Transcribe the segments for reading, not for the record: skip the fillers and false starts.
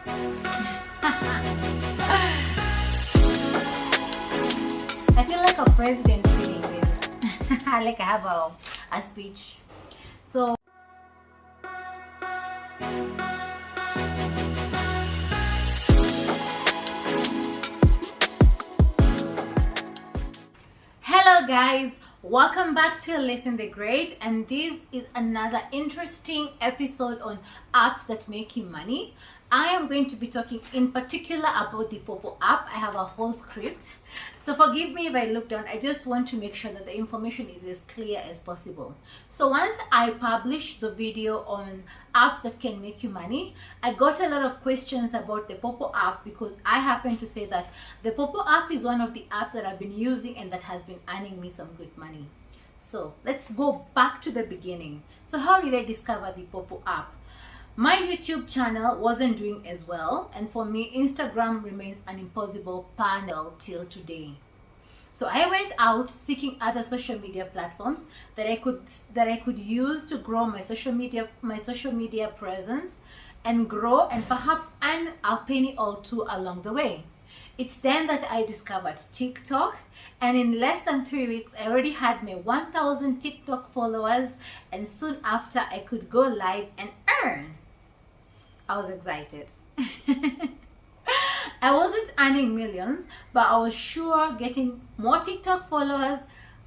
I feel like a president reading this. Like I have a speech. So, hello guys, welcome back to Listen the Great, and this is another interesting episode on apps that make you money. I am going to be talking in particular about the Poppo app. I have a whole script, so forgive me if I look down. I just want to make sure that the information is as clear as possible. So once I published the video on apps that can make you money, I got a lot of questions about the Poppo app because I happen to say that the Poppo app is one of the apps that I've been using and that has been earning me some good money. So let's go back to the beginning. So how did I discover the Poppo app? My YouTube channel wasn't doing as well, and for me Instagram remains an impossible panel till today. So I went out seeking other social media platforms that I could use to grow my social media presence and grow and perhaps earn a penny or two along the way. It's then that I discovered TikTok, and in less than 3 weeks I already had my 1,000 TikTok followers, and soon after I could go live and earn. I was excited. I wasn't earning millions, but I was sure getting more TikTok followers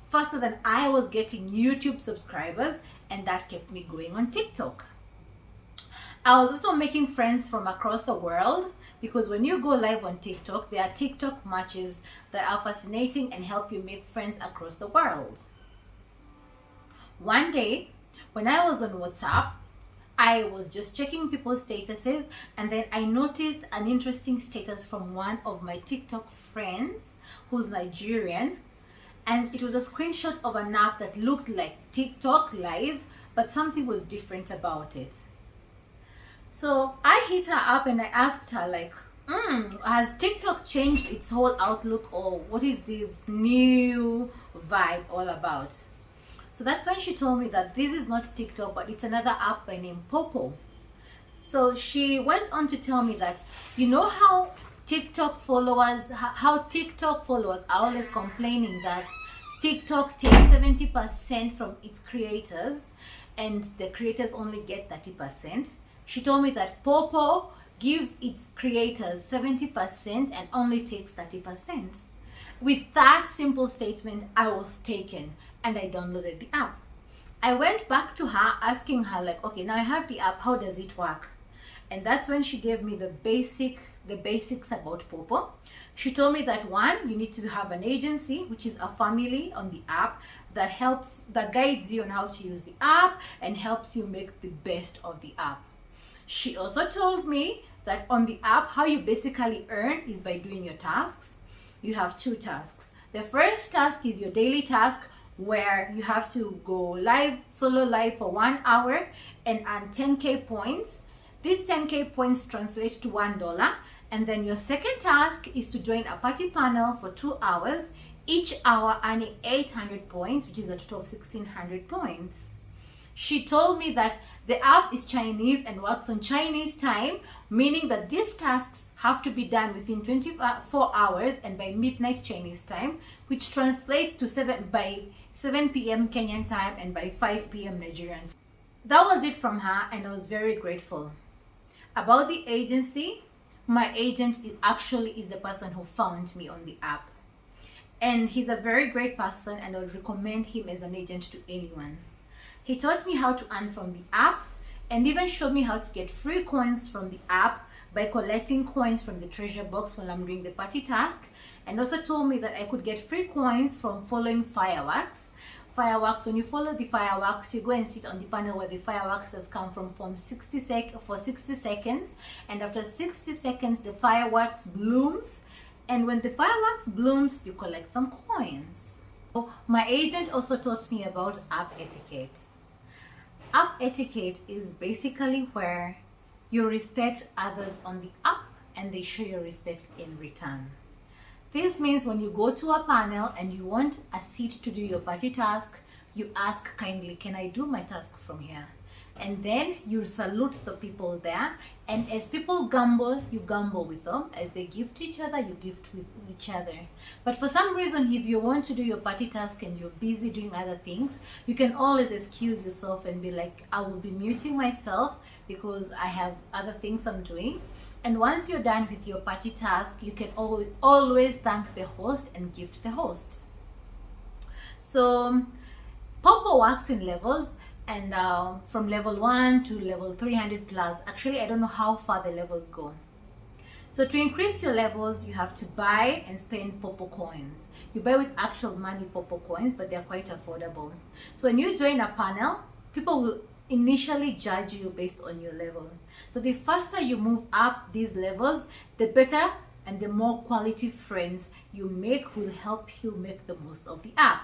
faster than I was getting YouTube subscribers, and that kept me going on TikTok. I was also making friends from across the world, because when you go live on TikTok, there are TikTok matches that are fascinating and help you make friends across the world. One day, when I was on WhatsApp, I was just checking people's statuses, and then I noticed an interesting status from one of my TikTok friends who's Nigerian, and it was a screenshot of an app that looked like TikTok live, but something was different about it. So I hit her up and I asked her, like, has TikTok changed its whole outlook, or what is this new vibe all about? So that's when she told me that this is not TikTok, but it's another app by name Poppo. So she went on to tell me that, you know how TikTok followers are always complaining that TikTok takes 70% from its creators and the creators only get 30%. She told me that Poppo gives its creators 70% and only takes 30%. With that simple statement, I was taken and I downloaded the app. I went back to her asking her, like, okay, now I have the app, how does it work? And that's when she gave me the basics about Poppo. She told me that one, you need to have an agency, which is a family on the app that guides you on how to use the app and helps you make the best of the app. She also told me that on the app, how you basically earn is by doing your tasks. You have two tasks. The first task is your daily task, where you have to go solo live for 1 hour and earn 10k points. These 10k points translate to $1. And then your second task is to join a party panel for 2 hours, each hour earning 800 points, which is a total of 1,600 points. She told me that the app is Chinese and works on Chinese time, meaning that these tasks have to be done within 24 hours and by midnight Chinese time, which translates to 7 p.m. Kenyan time and by 5 p.m. Nigerian time. That was it from her, and I was very grateful. About the agency, my agent is the person who found me on the app. And he's a very great person, and I would recommend him as an agent to anyone. He taught me how to earn from the app and even showed me how to get free coins from the app by collecting coins from the treasure box while I'm doing the party task, and also told me that I could get free coins from following fireworks. When you follow the fireworks, you go and sit on the panel where the fireworks has come from for 60 seconds, and after 60 seconds the fireworks blooms, and when the fireworks blooms you collect some coins. So my agent also taught me about app etiquette. App etiquette is basically where you respect others on the app and they show your respect in return. This means when you go to a panel and you want a seat to do your party task, you ask kindly, can I do my task from here? and then you salute the people there, and as people gamble, you gamble with them. As they gift each other, you gift with each other. But for some reason, if you want to do your party task and you're busy doing other things, you can always excuse yourself and be like, I will be muting myself because I have other things I'm doing. And once you're done with your party task, you can always thank the host and gift the host. So Poppo works in levels, and from level 1 to level 300 plus. Actually, I don't know how far the levels go. So to increase your levels, you have to buy and spend Poppo coins. You buy with actual money Poppo coins, but they're quite affordable. So when you join a panel, people will initially judge you based on your level. So the faster you move up these levels, the better and the more quality friends you make will help you make the most of the app.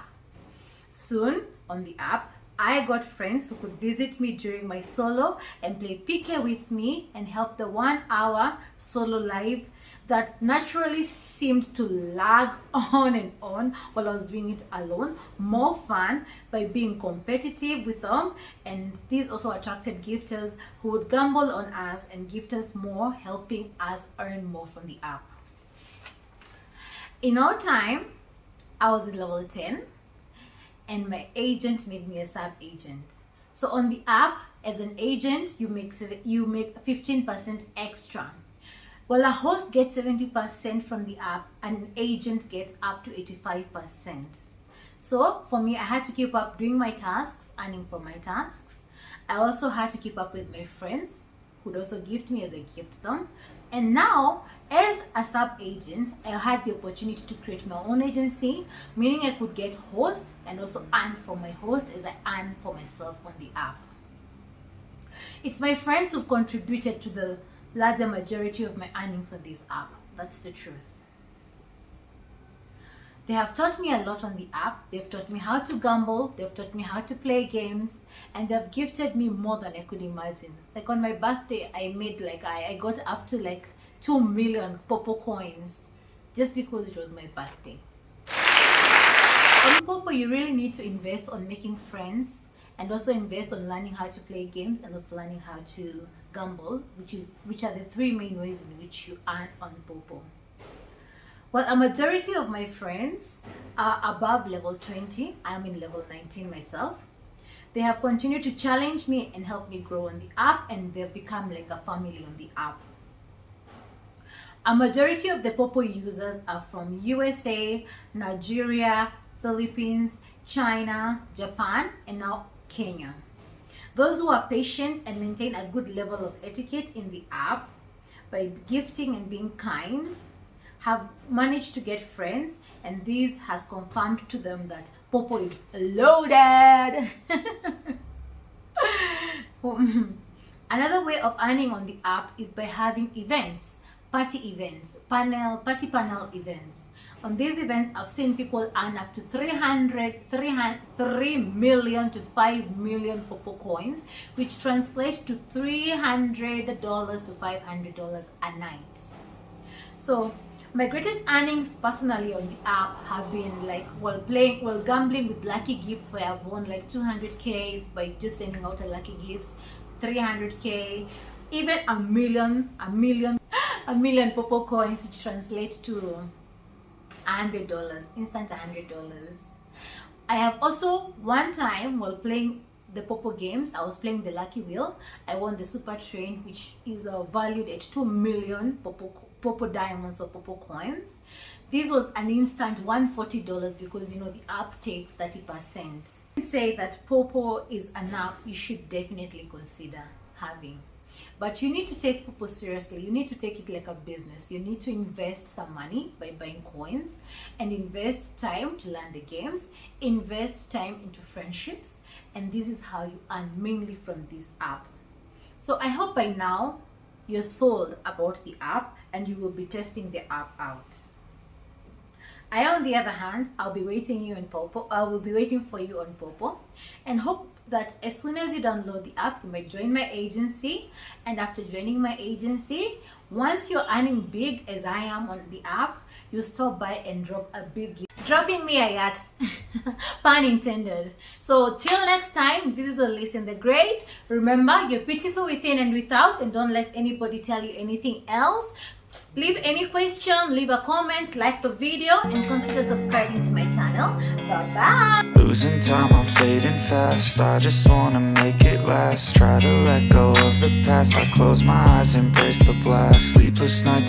Soon on the app, I got friends who could visit me during my solo and play PK with me and help the 1 hour solo live that naturally seemed to lag on and on while I was doing it alone. More fun by being competitive with them, and these also attracted gifters who would gamble on us and gift us more, helping us earn more from the app. In no time, I was in level 10 and my agent made me a sub agent. So on the app, as an agent, you make 15% extra. While a host gets 70% from the app, an agent gets up to 85%. So for me, I had to keep up doing my tasks, earning for my tasks. I also had to keep up with my friends who would also gift me as I gift them. And now, as a sub agent, I had the opportunity to create my own agency, meaning I could get hosts and also earn for my host as I earn for myself on the app. It's my friends who've contributed to the larger majority of my earnings on this app. That's the truth. They have taught me a lot on the app. They've taught me how to gamble, they've taught me how to play games, and they've gifted me more than I could imagine. Like on my birthday, I made I got up to 2 million Poppo coins just because it was my birthday. On Poppo, you really need to invest on making friends and also invest on learning how to play games and also learning how to gamble, which are the 3 main ways in which you earn on Poppo. Well, a majority of my friends are above level 20. I'm in level 19 myself. They have continued to challenge me and help me grow on the app, and they've become like a family on the app. A majority of the Poppo users are from USA, Nigeria, Philippines, China, Japan, and now Kenya. Those who are patient and maintain a good level of etiquette in the app by gifting and being kind have managed to get friends, and this has confirmed to them that Poppo is loaded. Another way of earning on the app is by having events, party events, party panel events. On these events, I've seen people earn up to 3 million to 5 million Poppo coins, which translates to $300 to $500 a night. So my greatest earnings personally on the app have been while gambling with lucky gifts, where I've won 200k by just sending out a lucky gift, 300k, even a million Poppo coins, which translates to $100, instant $100. I have also one time while playing the Poppo games, I was playing the lucky wheel. I won the super train, which is valued at 2 million Poppo diamonds or Poppo coins. This was an instant $140 because the app takes 30%. I say that Poppo is an app you should definitely consider having. But you need to take Poppo seriously. You need to take it like a business. You need to invest some money by buying coins, and invest time to learn the games, invest time into friendships, and this is how you earn mainly from this app. So I hope by now you're sold about the app and you will be testing the app out. I, on the other hand, I will be waiting for you on Poppo, and hope that as soon as you download the app, you might join my agency. And after joining my agency, once you're earning big as I am on the app, you stop by and drop a big gift. Dropping me a yacht, pun intended. So till next time, this is Listen the Great. Remember, you're beautiful within and without, and don't let anybody tell you anything else. Leave any question, leave a comment, like the video, and consider subscribing to my channel. Bye bye. Losing time, I'm fading fast. I just wanna make it last. Try to let go of the past. I close my eyes, embrace the blast. Sleepless nights